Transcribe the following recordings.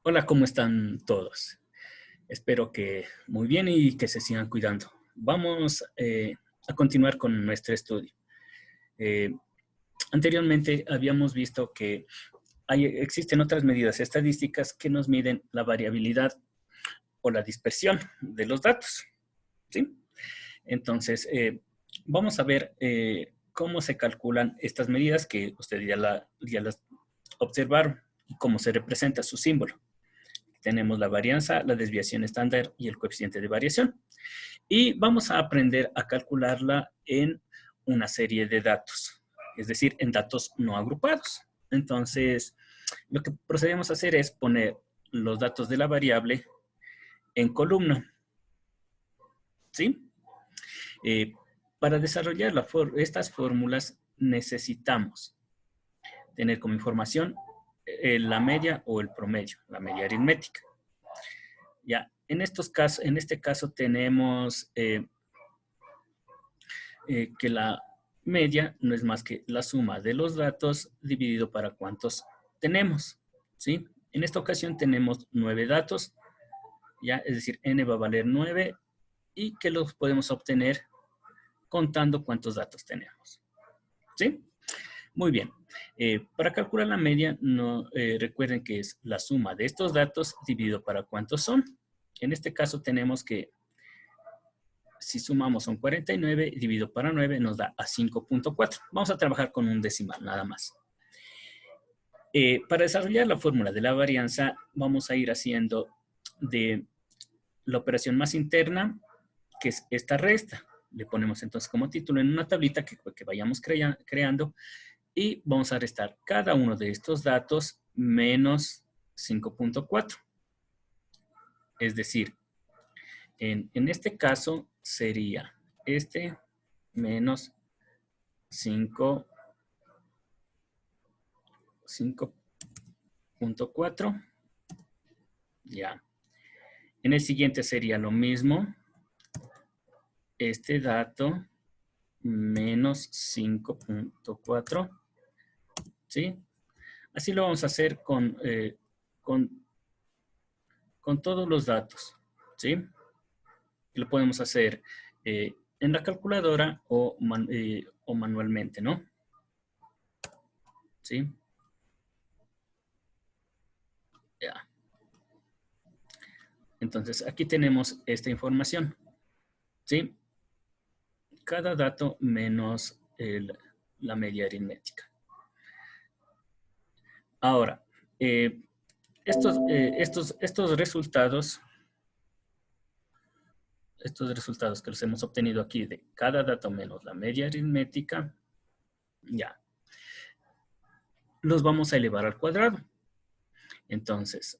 Hola, ¿cómo están todos? Espero que muy bien y que se sigan cuidando. Vamos a continuar con nuestro estudio. Eh, Anteriormente habíamos visto que existen otras medidas estadísticas que nos miden la variabilidad o la dispersión de los datos, ¿sí? Entonces, vamos a ver cómo se calculan estas medidas que ustedes ya las observaron y cómo se representa su símbolo. Tenemos la varianza, la desviación estándar y el coeficiente de variación. Y vamos a aprender a calcularla en una serie de datos, es decir, en datos no agrupados. Entonces, lo que procedemos a hacer es poner los datos de la variable en columna, ¿sí? Eh, para desarrollar estas fórmulas necesitamos tener como información la media o el promedio, la media aritmética. Ya, en este caso tenemos que la media no es más que la suma de los datos dividido para cuántos tenemos, ¿sí? En esta ocasión tenemos 9 datos, ya, es decir, n va a valer 9 y que los podemos obtener contando cuántos datos tenemos, ¿sí? Muy bien. Para calcular la media, recuerden que es la suma de estos datos dividido para cuántos son. En este caso tenemos que si sumamos son 49 y dividido para 9 nos da a 5.4. Vamos a trabajar con un decimal nada más. Para desarrollar la fórmula de la varianza vamos a ir haciendo de la operación más interna, que es esta resta. Le ponemos entonces como título en una tablita que vayamos creando y vamos a restar cada uno de estos datos menos 5.4. Es decir, en este caso sería este menos 5.4. Ya. En el siguiente sería lo mismo. Este dato menos 5.4. ¿Sí? Así lo vamos a hacer con todos los datos. ¿Sí? Lo podemos hacer en la calculadora o manualmente, ¿no? ¿Sí? Ya. Entonces, aquí tenemos esta información. ¿Sí? Cada dato menos la media aritmética. Ahora, estos resultados que los hemos obtenido aquí de cada dato menos la media aritmética, ya, los vamos a elevar al cuadrado. Entonces,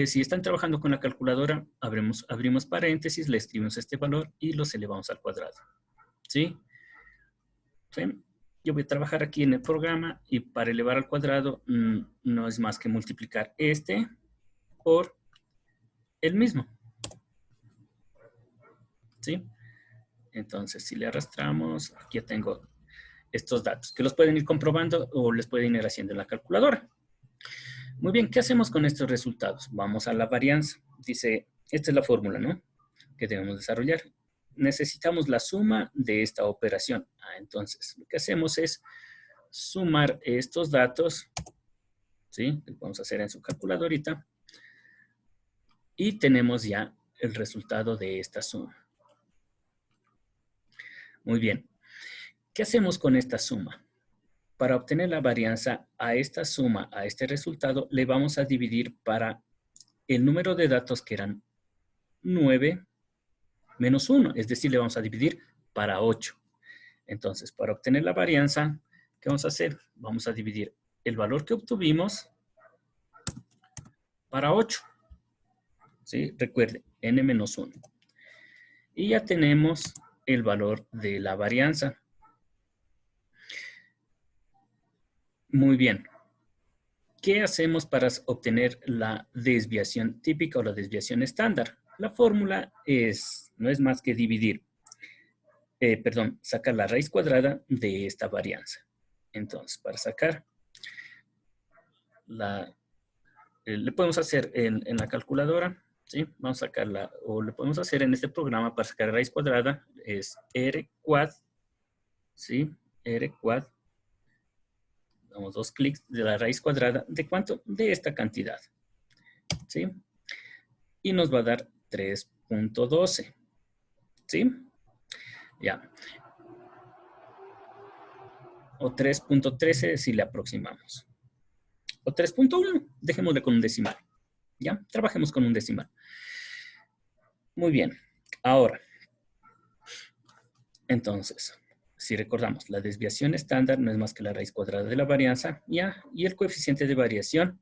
si están trabajando con la calculadora, abrimos paréntesis, le escribimos este valor y los elevamos al cuadrado. ¿Sí? ¿Sí? Yo voy a trabajar aquí en el programa y para elevar al cuadrado no es más que multiplicar este por el mismo. ¿Sí? Entonces, si le arrastramos, aquí ya tengo estos datos, que los pueden ir comprobando o les pueden ir haciendo en la calculadora. Muy bien, ¿qué hacemos con estos resultados? Vamos a la varianza. Dice, esta es la fórmula, ¿no? Que debemos desarrollar. Necesitamos la suma de esta operación. Entonces, lo que hacemos es sumar estos datos, ¿sí? Lo vamos a hacer en su calculadorita. Y tenemos ya el resultado de esta suma. Muy bien. ¿Qué hacemos con esta suma? Para obtener la varianza a esta suma, a este resultado, le vamos a dividir para el número de datos que eran 9 menos 1, es decir, le vamos a dividir para 8. Entonces, para obtener la varianza, ¿qué vamos a hacer? Vamos a dividir el valor que obtuvimos para 8. ¿Sí? Recuerde, n menos 1. Y ya tenemos el valor de la varianza. Muy bien. ¿Qué hacemos para obtener la desviación típica o la desviación estándar? La fórmula no es más que dividir, sacar la raíz cuadrada de esta varianza. Entonces, para sacar le podemos hacer en la calculadora, ¿sí? Vamos a sacarla, o le podemos hacer en este programa para sacar raíz cuadrada, es r cuad, ¿sí? R cuad, damos 2 clics de la raíz cuadrada, ¿de cuánto? De esta cantidad, ¿sí? Y nos va a dar 3.12, ¿sí? Ya. O 3.13 si le aproximamos. O 3.1, dejémosle con un decimal. ¿Ya? Trabajemos con un decimal. Muy bien. Ahora, entonces, si recordamos, la desviación estándar no es más que la raíz cuadrada de la varianza, ¿ya? Y el coeficiente de variación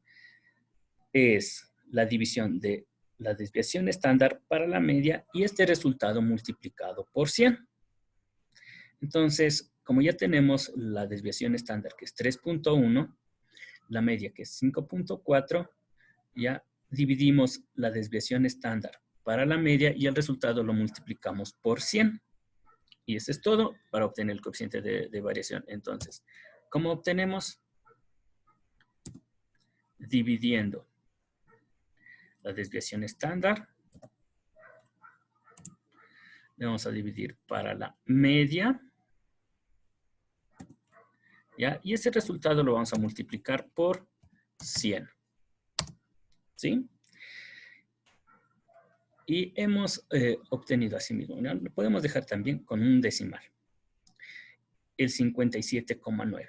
es la división de la desviación estándar para la media y este resultado multiplicado por 100. Entonces, como ya tenemos la desviación estándar que es 3.1, la media que es 5.4, ya dividimos la desviación estándar para la media y el resultado lo multiplicamos por 100. Y eso es todo para obtener el coeficiente de variación. Entonces, ¿cómo obtenemos? Dividiendo la desviación estándar. Le vamos a dividir para la media. ¿Ya? Y ese resultado lo vamos a multiplicar por 100. ¿Sí? Y hemos obtenido así mismo, ¿no? Lo podemos dejar también con un decimal. El 57,9.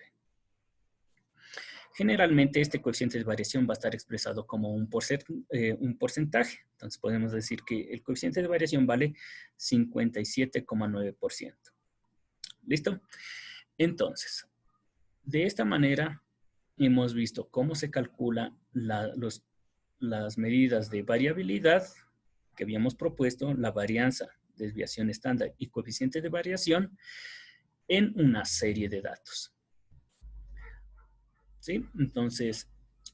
Generalmente este coeficiente de variación va a estar expresado como un porcentaje. Entonces podemos decir que el coeficiente de variación vale 57,9%. ¿Listo? Entonces, de esta manera hemos visto cómo se calcula las medidas de variabilidad que habíamos propuesto, la varianza, desviación estándar y coeficiente de variación en una serie de datos. ¿Sí? Entonces,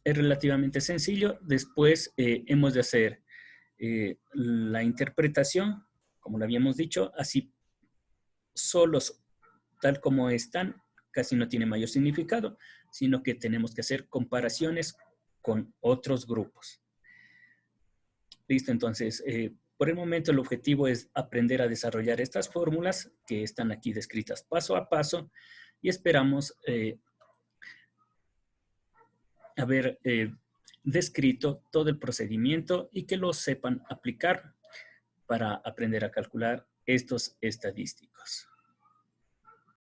es relativamente sencillo. Después hemos de hacer la interpretación, como lo habíamos dicho, así solos, tal como están, casi no tiene mayor significado, sino que tenemos que hacer comparaciones con otros grupos. Listo, entonces, por el momento el objetivo es aprender a desarrollar estas fórmulas que están aquí descritas paso a paso y esperamos haber descrito todo el procedimiento y que lo sepan aplicar para aprender a calcular estos estadísticos.